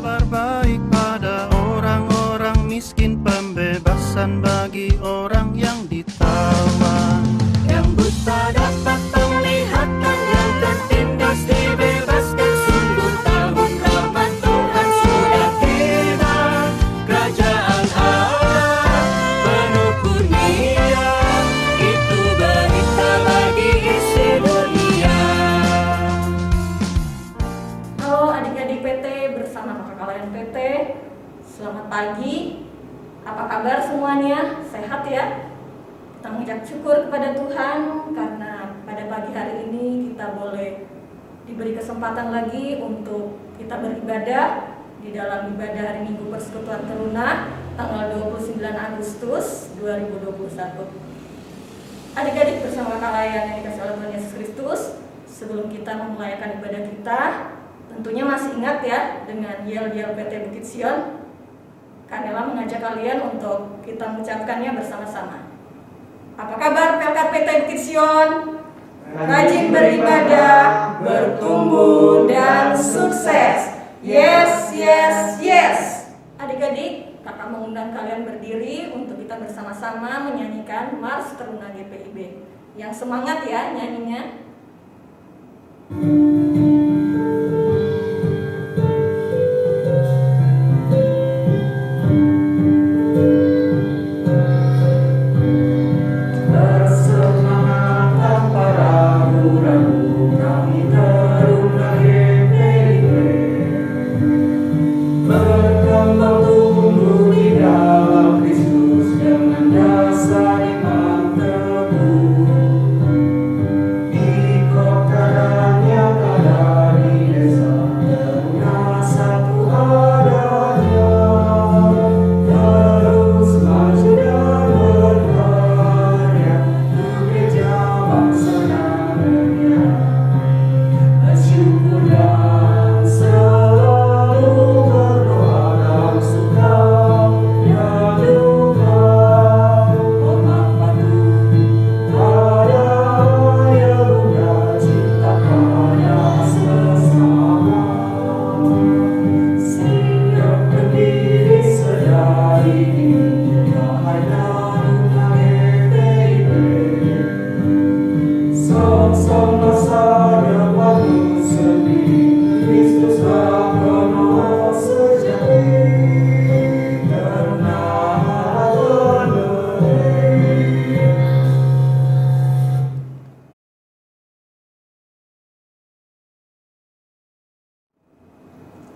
kabar baik pada orang-orang miskin, pembebasan bagi orang yang ditawan. Yang buta dapat penglihatan, yang tertindas dibebaskan. Sungguh tahun rahmat Tuhan sudah tiba. Kerajaan Allah penuh kurnia, itu berita bagi isi dunia. Halo adik-adik PT bersama kakak kalian PT. Selamat pagi. Apa kabar semuanya? Sehat ya? Kita mengucap syukur kepada Tuhan karena pada pagi hari ini kita boleh diberi kesempatan lagi untuk kita beribadah di dalam ibadah hari Minggu Persekutuan Teruna tanggal 29 Agustus 2021. Adik-adik bersama kakak kalian yang dikasih oleh Tuhan Yesus Kristus, sebelum kita memulakan ibadah kita, tentunya masih ingat ya dengan yel-yel PT Bukit Sion. Kanela mengajak kalian untuk kita mengucapkannya bersama-sama. Apa kabar Pelkat PT Bukit Sion? Rajin beribadah, bertumbuh dan sukses. Yes, yes, yes. Adik-adik, kakak mengundang kalian berdiri untuk kita bersama-sama menyanyikan Mars Teruna GPIB. Yang semangat ya nyanyinya.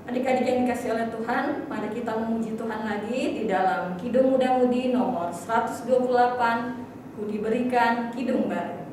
Adik-adik yang dikasih oleh Tuhan, mari kita memuji Tuhan lagi di dalam Kidung Muda-Mudi nomor 128, Ku Diberikan Kidung Baru.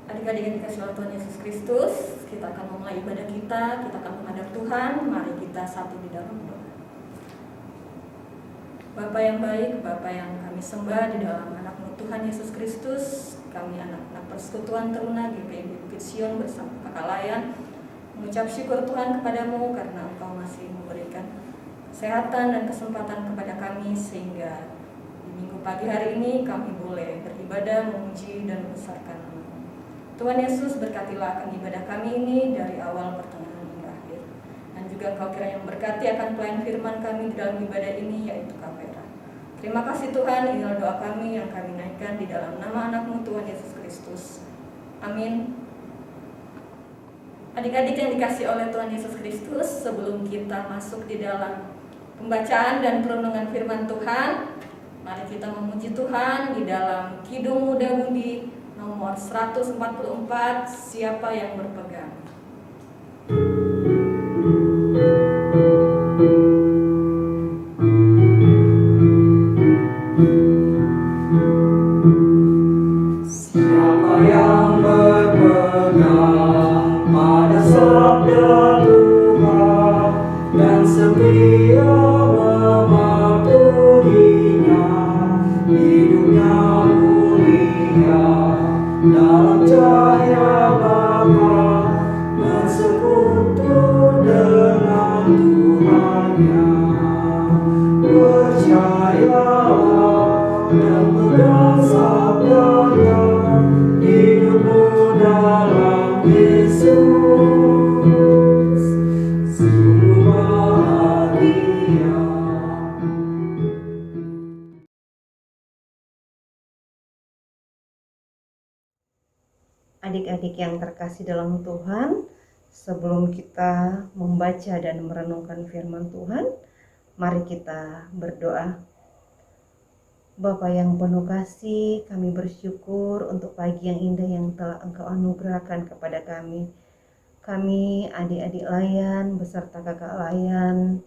Adik-adik yang dikasih oleh Tuhan Yesus Kristus, kita akan memulai ibadah kita akan menghadap Tuhan. Mari kita satu di dalam doa. Bapa yang baik, Bapa yang kami sembah di dalam anak-Mu Tuhan Yesus Kristus, kami anak-anak Persekutuan Teruna GPIB Bukit Sion bersama kakak layan mengucap syukur Tuhan kepadamu karena Engkau masih memberikan kesehatan dan kesempatan kepada kami sehingga di minggu pagi hari ini kami boleh beribadah, memuji dan membesarkan Nama. Tuhan Yesus, berkatilah akan ibadah kami ini dari awal, pertengahan hingga akhir. Dan juga Engkau kiranya memberkati akan pelayan firman kami di dalam ibadah ini, yaitu Kapera. Terima kasih Tuhan, inilah doa kami yang kami naikkan di dalam nama anak-Mu Tuhan Yesus Kristus. Amin. Adik-adik yang dikasih oleh Tuhan Yesus Kristus, sebelum kita masuk di dalam pembacaan dan perenungan firman Tuhan, Mari kita memuji Tuhan di dalam Kidung Muda Budi nomor 144, siapa yang berpegang. Siapa yang berpegang pada sabda Tuhan dan setia mematuhinya, hidupnya mulia dalam cahaya Bapa, bersekutu dengan Tuhannya. Percayalah dan pegang sabdanya, hidupmu dalam Yesus sungguh bahagia. Adik-adik yang terkasih dalam Tuhan, sebelum kita membaca dan merenungkan firman Tuhan, mari kita berdoa. Bapa yang penuh kasih, kami bersyukur untuk pagi yang indah yang telah Engkau anugerahkan kepada kami. Kami, adik-adik layan beserta kakak layan,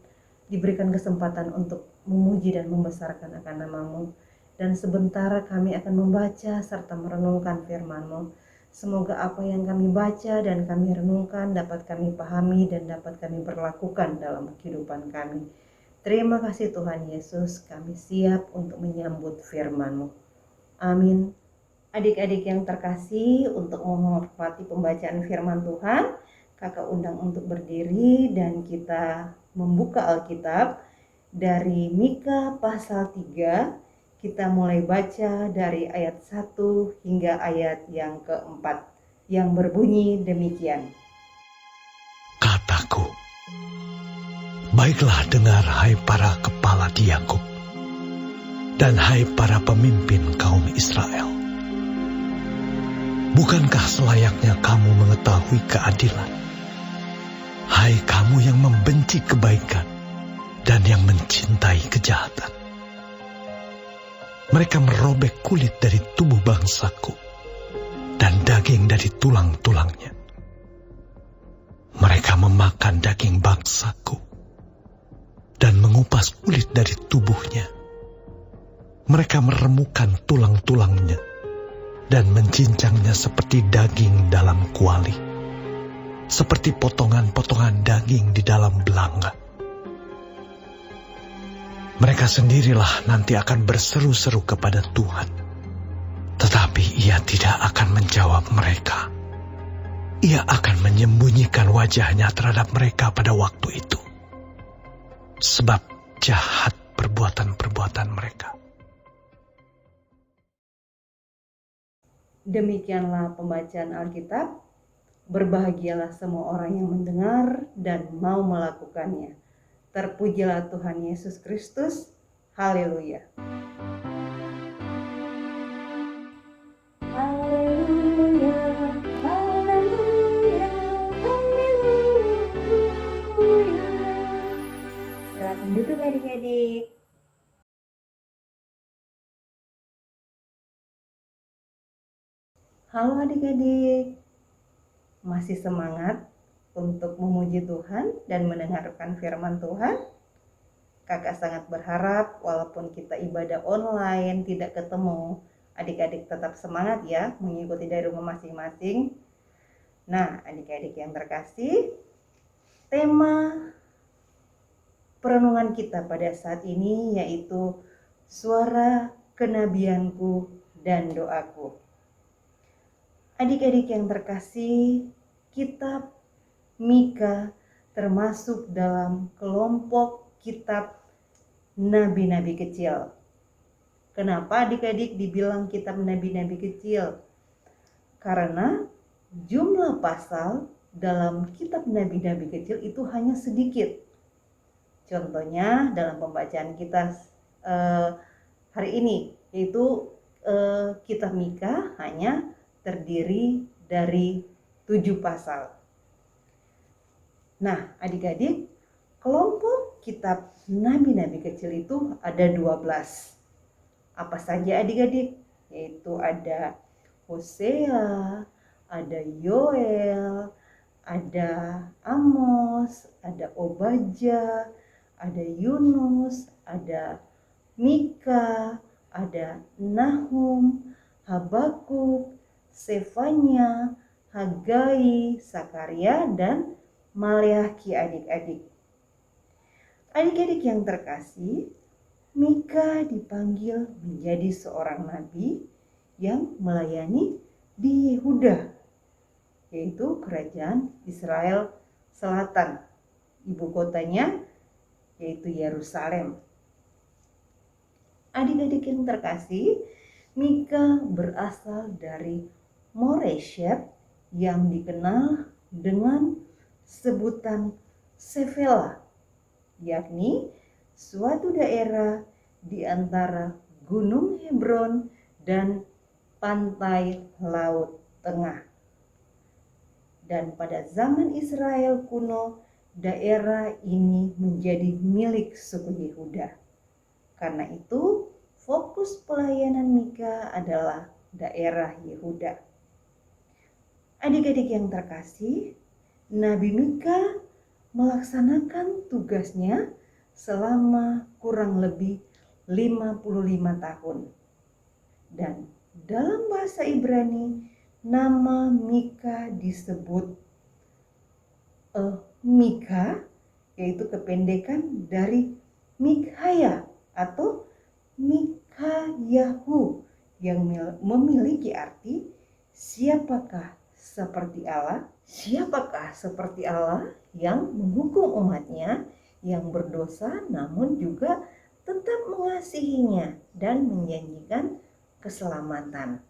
diberikan kesempatan untuk memuji dan membesarkan akan nama-Mu. Dan sebentar kami akan membaca serta merenungkan firman-Mu. Semoga apa yang kami baca dan kami renungkan dapat kami pahami dan dapat kami berlakukan dalam kehidupan kami. Terima kasih Tuhan Yesus, kami siap untuk menyambut firman-Mu. Amin. Adik-adik yang terkasih, untuk menghormati pembacaan firman Tuhan, kakak undang untuk berdiri dan kita membuka Alkitab dari Mika pasal 3. Kita mulai baca dari ayat 1 hingga ayat yang keempat, yang berbunyi demikian. Kataku, baiklah dengar hai para kepala di Yakub, dan hai para pemimpin kaum Israel. Bukankah selayaknya kamu mengetahui keadilan? Hai kamu yang membenci kebaikan dan yang mencintai kejahatan. Mereka merobek kulit dari tubuh bangsaku dan daging dari tulang-tulangnya. Mereka memakan daging bangsaku dan mengupas kulit dari tubuhnya. Mereka meremukan tulang-tulangnya dan mencincangnya seperti daging dalam kuali, seperti potongan-potongan daging di dalam belanga. Mereka sendirilah nanti akan berseru-seru kepada Tuhan, tetapi Ia tidak akan menjawab mereka. Ia akan menyembunyikan wajahnya terhadap mereka pada waktu itu, sebab jahat perbuatan-perbuatan mereka. Demikianlah pembacaan Alkitab. Berbahagialah semua orang yang mendengar dan mau melakukannya. Terpujilah Tuhan Yesus Kristus. Haleluya. Haleluya, haleluya, haleluya. Silakan duduk adik-adik. Halo adik-adik. Masih semangat untuk memuji Tuhan dan mendengarkan firman Tuhan? Kakak sangat berharap walaupun kita ibadah online tidak ketemu, adik-adik tetap semangat ya mengikuti dari rumah masing-masing. Nah, adik-adik yang terkasih, tema perenungan kita pada saat ini yaitu suara kenabianku dan doaku. Adik-adik yang terkasih, kitab Mika termasuk dalam kelompok kitab nabi-nabi kecil. Kenapa adik-adik dibilang kitab nabi-nabi kecil? Karena jumlah pasal dalam kitab nabi-nabi kecil itu hanya sedikit. Contohnya dalam pembacaan kita hari ini, yaitu kitab Mika hanya terdiri dari 7 pasal. Nah, adik-adik, kelompok kitab nabi-nabi kecil itu ada 12. Apa saja adik-adik? Yaitu ada Hosea, ada Yoel, ada Amos, ada Obadja, ada Yunus, ada Mika, ada Nahum, Habakuk, Sefanya, Hagai, Sakaria, dan Maleakhi adik-adik. Adik-adik yang terkasih, Mika dipanggil menjadi seorang nabi yang melayani di Yehuda, yaitu kerajaan Israel Selatan. Ibu kotanya yaitu Yerusalem. Adik-adik yang terkasih, Mika berasal dari Moreshet yang dikenal dengan sebutan Sevela, yakni suatu daerah di antara Gunung Hebron dan pantai Laut Tengah. Dan pada zaman Israel kuno, daerah ini menjadi milik suku Yehuda. Karena itu, fokus pelayanan Mika adalah daerah Yehuda. Adik-adik yang terkasih, Nabi Mika melaksanakan tugasnya selama kurang lebih 55 tahun. Dan dalam bahasa Ibrani, nama Mika disebut Mika, yaitu kependekan dari Mikhaya atau Mikayahu, yang memiliki arti siapakah seperti Allah? Siapakah seperti Allah yang menghukum umatnya yang berdosa namun juga tetap mengasihinya dan menjanjikan keselamatan.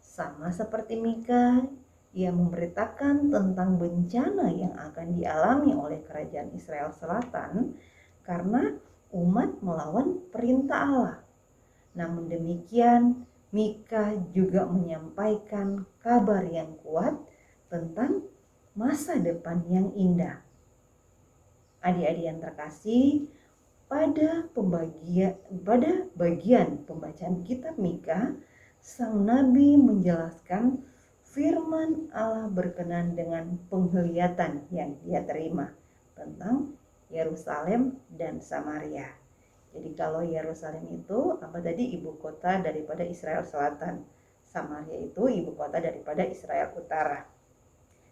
Sama seperti Mika, ia memberitakan tentang bencana yang akan dialami oleh kerajaan Israel Selatan karena umat melawan perintah Allah. Namun demikian, Mika juga menyampaikan kabar yang kuat tentang masa depan yang indah. Adik-adik yang terkasih, pada bagian pembacaan kitab Mika, sang nabi menjelaskan firman Allah berkenan dengan penglihatan yang dia terima tentang Yerusalem dan Samaria. Jadi kalau Yerusalem itu apa tadi? Ibu kota daripada Israel Selatan. Samaria itu ibu kota daripada Israel Utara.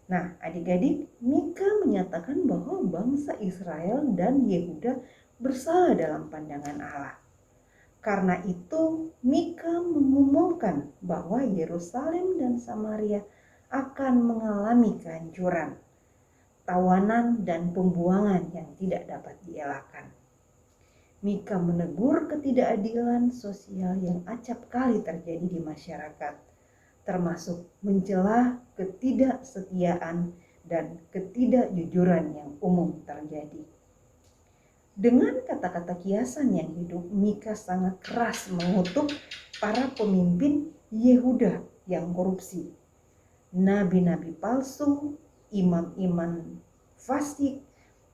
Nah, adik-adik, Mika menyatakan bahwa bangsa Israel dan Yehuda bersalah dalam pandangan Allah. Karena itu, Mika mengumumkan bahwa Yerusalem dan Samaria akan mengalami kehancuran, tawanan, dan pembuangan yang tidak dapat dielakkan. Mika menegur ketidakadilan sosial yang acap kali terjadi di masyarakat, termasuk mencela ketidaksetiaan dan ketidakjujuran yang umum terjadi. Dengan kata-kata kiasan yang hidup, Mika sangat keras mengutuk para pemimpin Yehuda yang korupsi, nabi-nabi palsu, imam-imam fasik,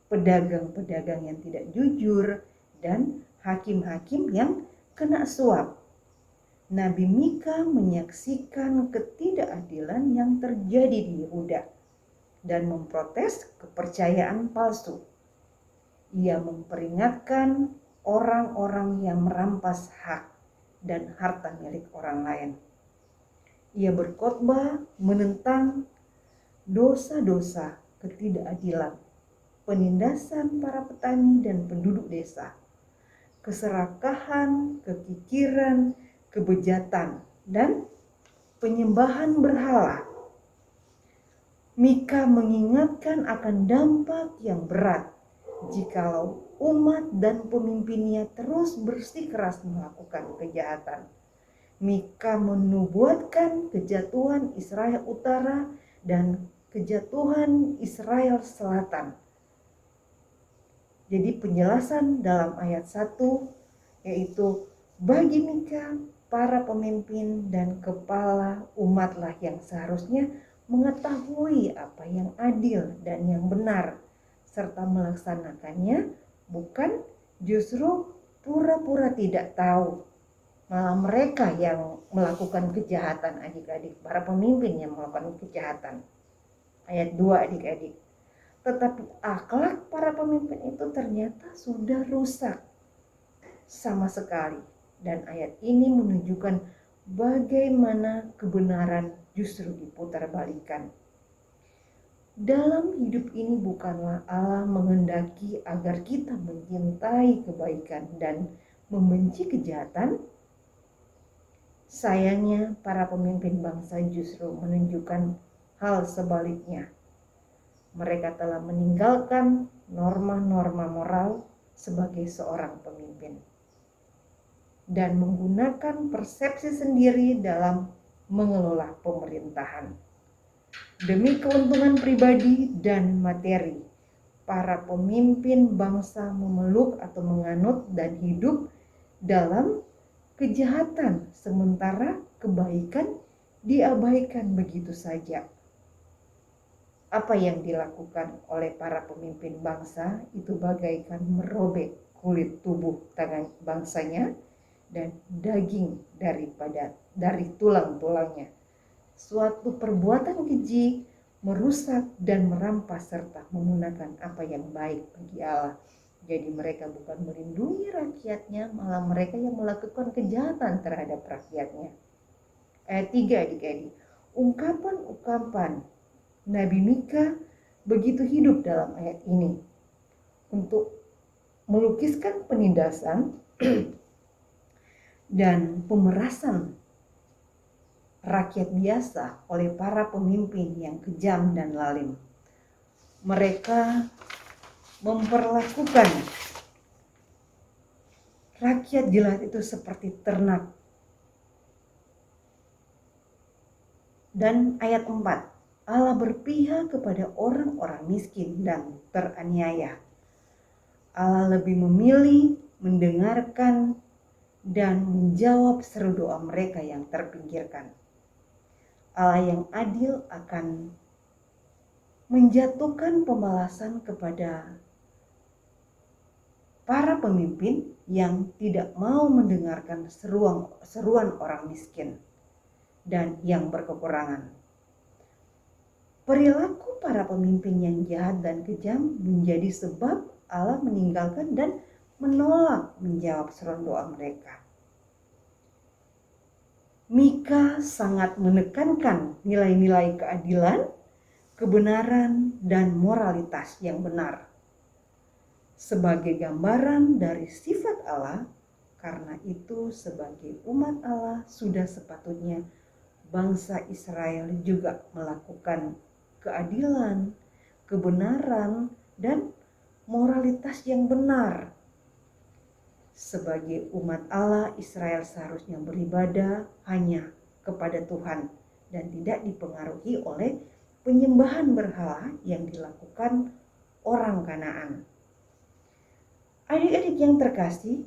pedagang-pedagang yang tidak jujur, dan hakim-hakim yang kena suap. Nabi Mika menyaksikan ketidakadilan yang terjadi di Yehuda dan memprotes kepercayaan palsu. Ia memperingatkan orang-orang yang merampas hak dan harta milik orang lain. Ia berkhotbah menentang dosa-dosa ketidakadilan, penindasan para petani dan penduduk desa, keserakahan, kekikiran, kebejatan, dan penyembahan berhala. Mika mengingatkan akan dampak yang berat jikalau umat dan pemimpinnya terus bersikeras melakukan kejahatan. Mika menubuatkan kejatuhan Israel Utara dan kejatuhan Israel Selatan. Jadi penjelasan dalam ayat 1 yaitu bagi Mika, para pemimpin dan kepala umatlah yang seharusnya mengetahui apa yang adil dan yang benar serta melaksanakannya, bukan justru pura-pura tidak tahu. malah mereka yang melakukan kejahatan adik-adik, para pemimpin yang melakukan kejahatan. Ayat 2 adik-adik. Tetapi akhlak para pemimpin itu ternyata sudah rusak sama sekali. Dan ayat ini menunjukkan bagaimana kebenaran justru diputarbalikkan. Dalam hidup ini bukanlah Allah menghendaki agar kita mencintai kebaikan dan membenci kejahatan. Sayangnya para pemimpin bangsa justru menunjukkan hal sebaliknya. Mereka telah meninggalkan norma-norma moral sebagai seorang pemimpin dan menggunakan persepsi sendiri dalam mengelola pemerintahan. Demi keuntungan pribadi dan materi, para pemimpin bangsa memeluk atau menganut dan hidup dalam kejahatan, sementara kebaikan diabaikan begitu saja. Apa yang dilakukan oleh para pemimpin bangsa itu bagaikan merobek kulit tubuh tangan bangsanya dan daging dari tulang-tulangnya. Suatu perbuatan keji, merusak dan merampas serta menggunakan apa yang baik bagi Allah. Jadi mereka bukan melindungi rakyatnya, malah mereka yang melakukan kejahatan terhadap rakyatnya. Ayat 3 adik-adik. Ungkapan-ungkapan Nabi Mika begitu hidup dalam ayat ini untuk melukiskan penindasan dan pemerasan rakyat biasa oleh para pemimpin yang kejam dan lalim. Mereka memperlakukan rakyat jelata itu seperti ternak. Dan ayat 4, Allah berpihak kepada orang-orang miskin dan teraniaya. Allah lebih memilih mendengarkan dan menjawab seru doa mereka yang terpinggirkan. Allah yang adil akan menjatuhkan pembalasan kepada para pemimpin yang tidak mau mendengarkan seruan orang miskin dan yang berkekurangan. Perilaku para pemimpin yang jahat dan kejam menjadi sebab Allah meninggalkan dan menolak menjawab seruan doa mereka. Mika sangat menekankan nilai-nilai keadilan, kebenaran, dan moralitas yang benar sebagai gambaran dari sifat Allah. Karena itu sebagai umat Allah sudah sepatutnya bangsa Israel juga melakukan keadilan, kebenaran, dan moralitas yang benar. Sebagai umat Allah, Israel seharusnya beribadah hanya kepada Tuhan dan tidak dipengaruhi oleh penyembahan berhala yang dilakukan orang Kanaan. Adik-adik yang terkasih,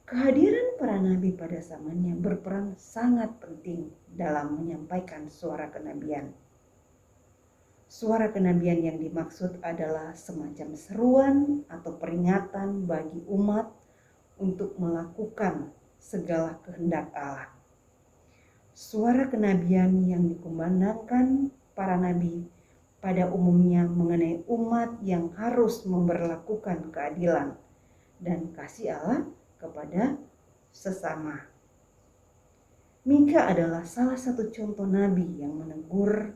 kehadiran para nabi pada zamannya berperan sangat penting dalam menyampaikan suara kenabian. Suara kenabian yang dimaksud adalah semacam seruan atau peringatan bagi umat untuk melakukan segala kehendak Allah. Suara kenabian yang dikumandangkan para nabi pada umumnya mengenai umat yang harus memberlakukan keadilan dan kasih Allah kepada sesama. Mika adalah salah satu contoh nabi yang menegur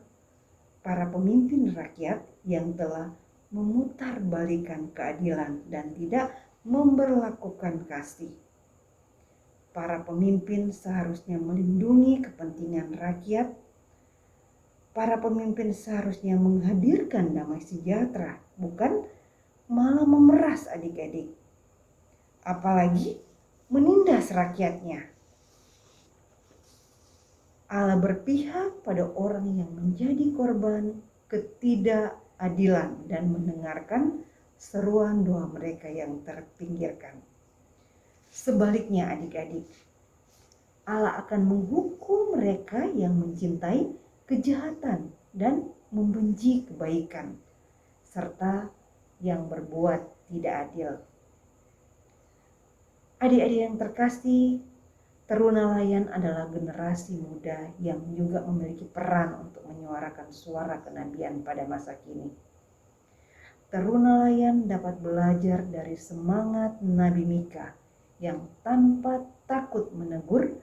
para pemimpin rakyat yang telah memutarbalikkan keadilan dan tidak memberlakukan kasih. Para pemimpin seharusnya melindungi kepentingan rakyat. Para pemimpin seharusnya menghadirkan damai sejahtera, bukan malah memeras adik-adik. Apalagi menindas rakyatnya. Allah berpihak pada orang yang menjadi korban ketidakadilan dan mendengarkan seruan doa mereka yang terpinggirkan. Sebaliknya adik-adik, Allah akan menghukum mereka yang mencintai kejahatan dan membenci kebaikan, serta yang berbuat tidak adil. Adik-adik yang terkasih, Terunalayan adalah generasi muda yang juga memiliki peran untuk menyuarakan suara kenabian pada masa kini. Terunalayan dapat belajar dari semangat Nabi Mika yang tanpa takut menegur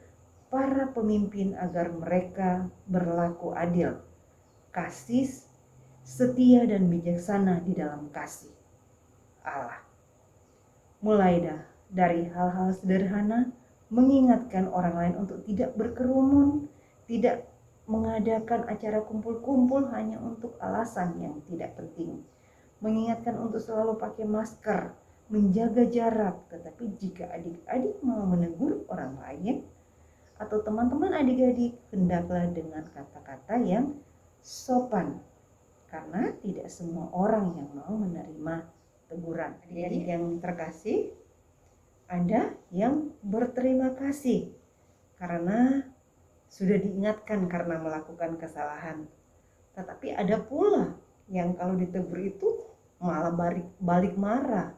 para pemimpin agar mereka berlaku adil, kasih, setia dan bijaksana di dalam kasih Allah. Mulai dari hal-hal sederhana, mengingatkan orang lain untuk tidak berkerumun, tidak mengadakan acara kumpul-kumpul hanya untuk alasan yang tidak penting. Mengingatkan untuk selalu pakai masker, menjaga jarak. Tetapi jika adik-adik mau menegur orang lain atau teman-teman adik-adik, hendaklah dengan kata-kata yang sopan. Karena tidak semua orang yang mau menerima teguran. Adik-adik yang terkasih, ada yang berterima kasih karena sudah diingatkan karena melakukan kesalahan. Tetapi ada pula yang kalau ditegur itu malah balik marah,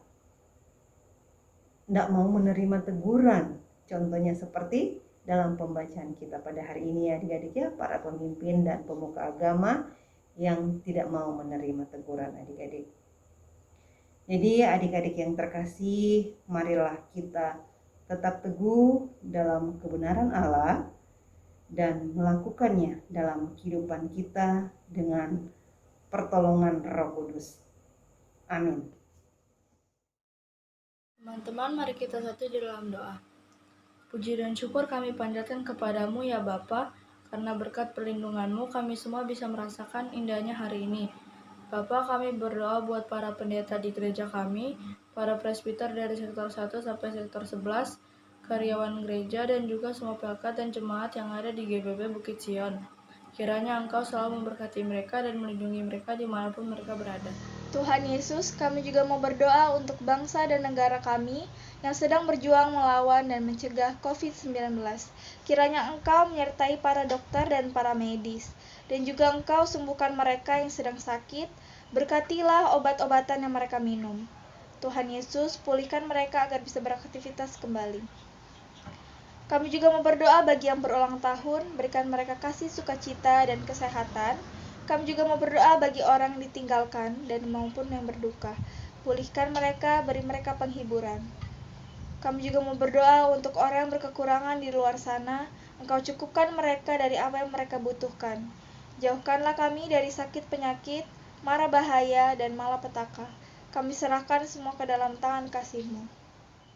tidak mau menerima teguran. Contohnya seperti dalam pembacaan kita pada hari ini, adik-adik ya, para pemimpin dan pemuka agama yang tidak mau menerima teguran adik-adik. Jadi adik-adik yang terkasih, marilah kita tetap teguh dalam kebenaran Allah dan melakukannya dalam kehidupan kita dengan pertolongan Roh Kudus. Amin. Teman-teman, mari kita satu di dalam doa. Puji dan syukur kami panjatkan kepadamu ya Bapa, karena berkat perlindunganmu kami semua bisa merasakan indahnya hari ini. Bapa, kami berdoa buat para pendeta di gereja kami, para presbiter dari sektor 1 sampai sektor 11, karyawan gereja dan juga semua pelakat dan jemaat yang ada di GBB Bukit Sion. Kiranya Engkau selalu memberkati mereka dan melindungi mereka dimanapun mereka berada. Tuhan Yesus, kami juga mau berdoa untuk bangsa dan negara kami yang sedang berjuang melawan dan mencegah COVID-19. Kiranya Engkau menyertai para dokter dan para medis, dan juga Engkau sembuhkan mereka yang sedang sakit, berkatilah obat-obatan yang mereka minum. Tuhan Yesus, pulihkan mereka agar bisa beraktivitas kembali. Kami juga mau berdoa bagi yang berulang tahun, berikan mereka kasih sukacita dan kesehatan. Kami juga mau berdoa bagi orang yang ditinggalkan dan maupun yang berduka. Pulihkan mereka, beri mereka penghiburan. Kami juga mau berdoa untuk orang yang berkekurangan di luar sana. Engkau cukupkan mereka dari apa yang mereka butuhkan. Jauhkanlah kami dari sakit penyakit, mara bahaya, dan malapetaka. Kami serahkan semua ke dalam tangan kasih-Mu.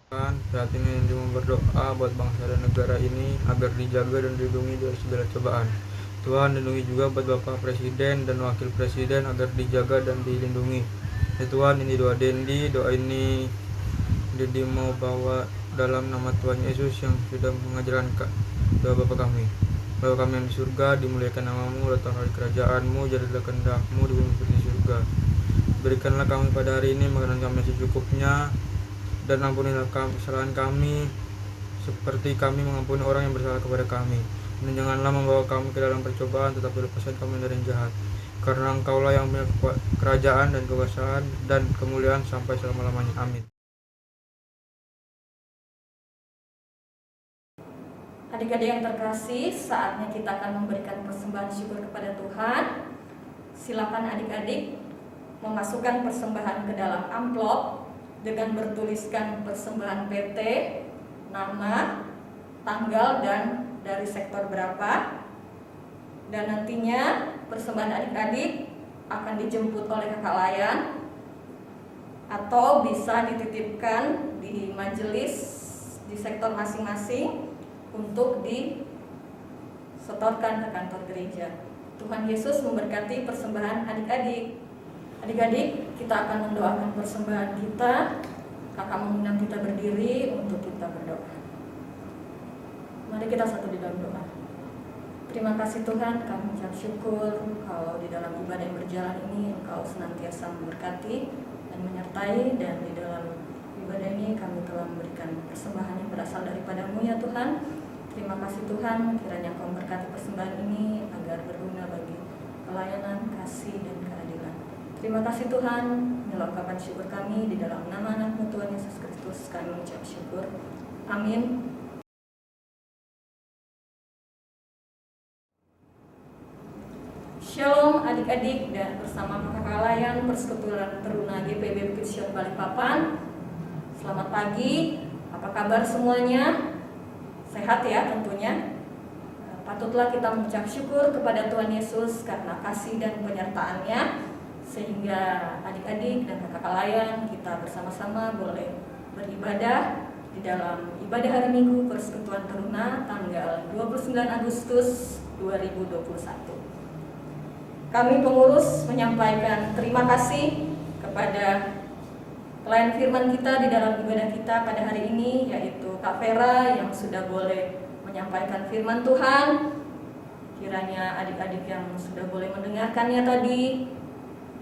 Tuhan, saat ini mau berdoa buat bangsa dan negara ini agar dijaga dan dilindungi dari segala cobaan. Tuhan, lindungi juga buat Bapak Presiden dan Wakil Presiden agar dijaga dan dilindungi. Ya Tuhan, ini doa Dendi, doa ini Dendi mau bawa dalam nama Tuhan Yesus yang sudah mengajarkan doa Bapa kami. Bapa kami yang di surga, dimuliakan namamu, datanglah kerajaan-Mu, jadilah kehendak-Mu di bumi seperti di surga. Berikanlah kami pada hari ini makanan kami secukupnya, dan ampunilah kesalahan kami seperti kami mengampuni orang yang bersalah kepada kami. Dan janganlah membawa kami ke dalam percobaan, tetapi lepaskan kami dari yang jahat. Karena Engkaulah yang punya kerajaan dan kekuasaan dan kemuliaan sampai selama-lamanya. Amin. Adik-adik yang terkasih, saatnya kita akan memberikan persembahan syukur kepada Tuhan. Silakan adik-adik memasukkan persembahan ke dalam amplop dengan bertuliskan persembahan PT, nama, tanggal, dan dari sektor berapa. Dan nantinya persembahan adik-adik akan dijemput oleh kakak layan atau bisa dititipkan di majelis di sektor masing-masing untuk disetorkan ke kantor gereja. Tuhan Yesus memberkati persembahan adik-adik. Adik-adik, kita akan mendoakan persembahan kita. Kakak mengundang kita berdiri untuk kita berdoa. Mari kita satu di dalam doa. Terima kasih Tuhan, kami mengucap syukur kalau di dalam ibadah yang berjalan ini Engkau senantiasa memberkati dan menyertai, dan di dalam ibadah ini kami telah memberikan persembahan yang berasal daripada-Mu ya Tuhan. Terima kasih Tuhan, kiranya Engkau memberkati persembahan ini agar berguna bagi pelayanan, kasih, dan keadilan. Terima kasih Tuhan, inilah ungkapan syukur kami di dalam nama anak-Mu Tuhan Yesus Kristus kami mengucap syukur. Amin. Shalom adik-adik dan bersama kakak layan Persekutuan Teruna GPB Bukit Sion Balikpapan. Selamat pagi, apa kabar semuanya? Sehat ya tentunya. Patutlah kita mengucap syukur kepada Tuhan Yesus karena kasih dan penyertaan-Nya, sehingga adik-adik dan kakak layan kita bersama-sama boleh beribadah di dalam ibadah hari Minggu Persekutuan Teruna tanggal 29 Agustus 2021. Kami pengurus menyampaikan terima kasih kepada pelayan firman kita di dalam ibadah kita pada hari ini, yaitu Kak Vera yang sudah boleh menyampaikan firman Tuhan. Kiranya adik-adik yang sudah boleh mendengarkannya tadi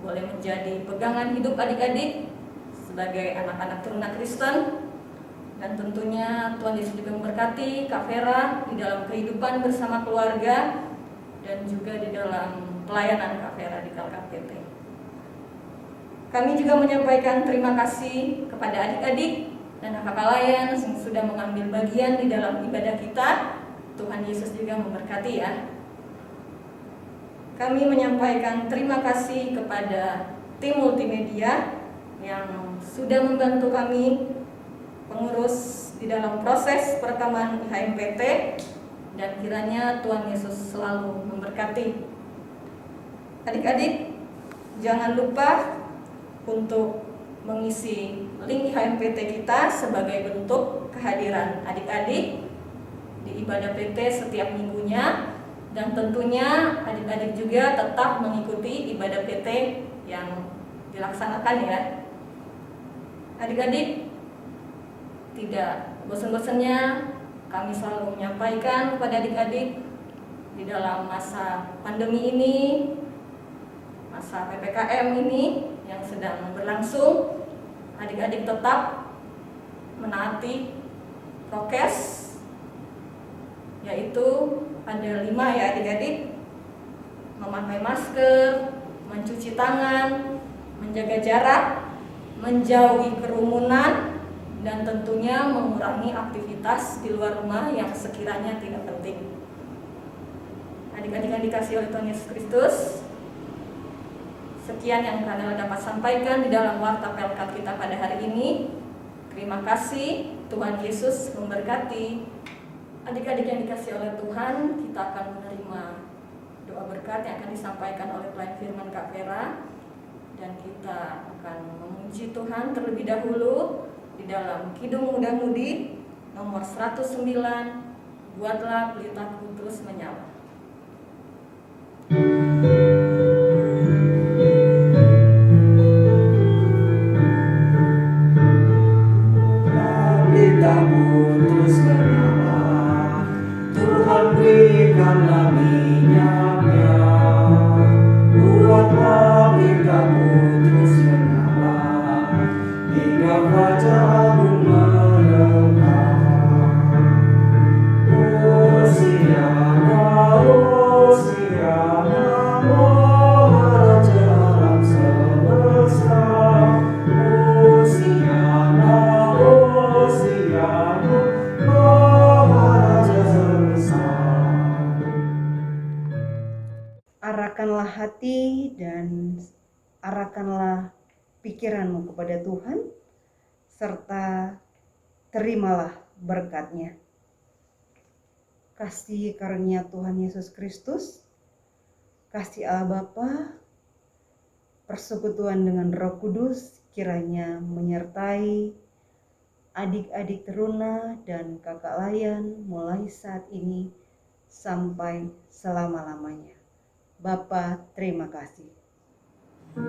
boleh menjadi pegangan hidup adik-adik sebagai anak-anak teruna Kristen. Dan tentunya Tuhan Yesus juga memberkati Kak Vera di dalam kehidupan bersama keluarga dan juga di dalam pelayanan Kak Vera di KKPT. Kami juga menyampaikan terima kasih kepada adik-adik dan kakak layan yang sudah mengambil bagian di dalam ibadah kita. Tuhan Yesus juga memberkati ya. Kami menyampaikan terima kasih kepada tim multimedia yang sudah membantu kami pengurus di dalam proses perekaman IHMPT, dan kiranya Tuhan Yesus selalu memberkati. Adik-adik, jangan lupa untuk mengisi link IHMPT kita sebagai bentuk kehadiran adik-adik di ibadah PT setiap minggunya, dan tentunya adik-adik juga tetap mengikuti ibadah PT yang dilaksanakan ya. Adik-adik, tidak bosan-bosannya kami selalu menyampaikan kepada adik-adik di dalam masa pandemi ini, masa PPKM ini yang sedang berlangsung, adik-adik tetap menaati prokes, yaitu ada 5 ya adik-adik: memakai masker, mencuci tangan, menjaga jarak, menjauhi kerumunan, dan tentunya mengurangi aktivitas di luar rumah yang sekiranya tidak penting. Adik-adik yang dikasihi oleh Tuhan Yesus Kristus, sekian yang Kanela dapat sampaikan di dalam warta Pelkat kita pada hari ini. Terima kasih, Tuhan Yesus memberkati. Adik-adik yang dikasihi oleh Tuhan, kita akan menerima doa berkat yang akan disampaikan oleh pelayan firman Kak Vera, dan kita akan memuji Tuhan terlebih dahulu di dalam Kidung Muda Mudi nomor 109, buatlah pelitaku terus menyala. Pelitamu terus menyala, Tuhan berikanlah minyaknya. Buatlah pelitamu terus menyala, hingga wajahmu merekah. Hosiana, Hosiana, oh Raja alam semesta. Hosiana, Hosiana, oh Raja semesta. Arahkanlah hati dan arahkanlah pikiranmu kepada Tuhan, serta terimalah berkat-Nya. Kasih karunia Tuhan Yesus Kristus, kasih Allah Bapa, persekutuan dengan Roh Kudus kiranya menyertai adik-adik teruna dan kakak layan mulai saat ini sampai selama-lamanya. Bapa, terima kasih. Ku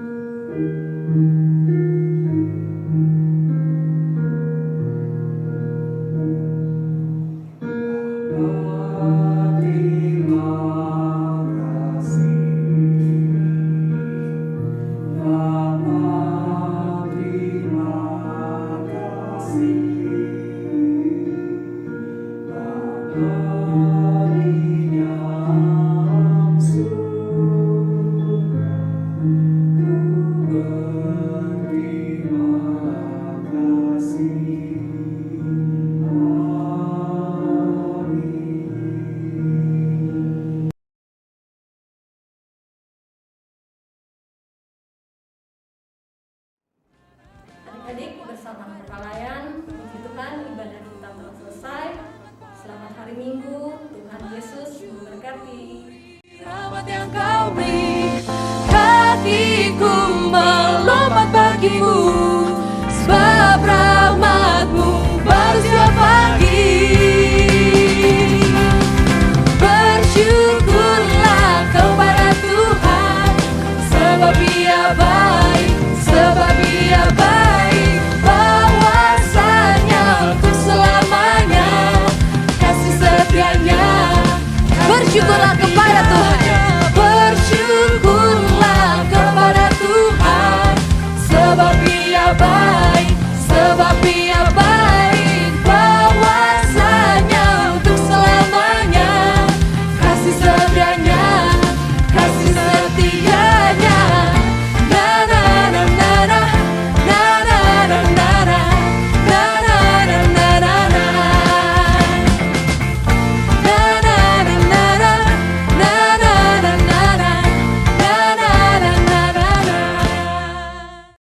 Tuhan Yesus memberkati. Rahmat yang kau beri, hatiku melompat bagimu, sebab rahmatmu baru setiap pagi. Bersyukurlah kepada Tuhan, sebab Ia baik, bahwasanya untuk selamanya kasih setianya. Bersyukurlah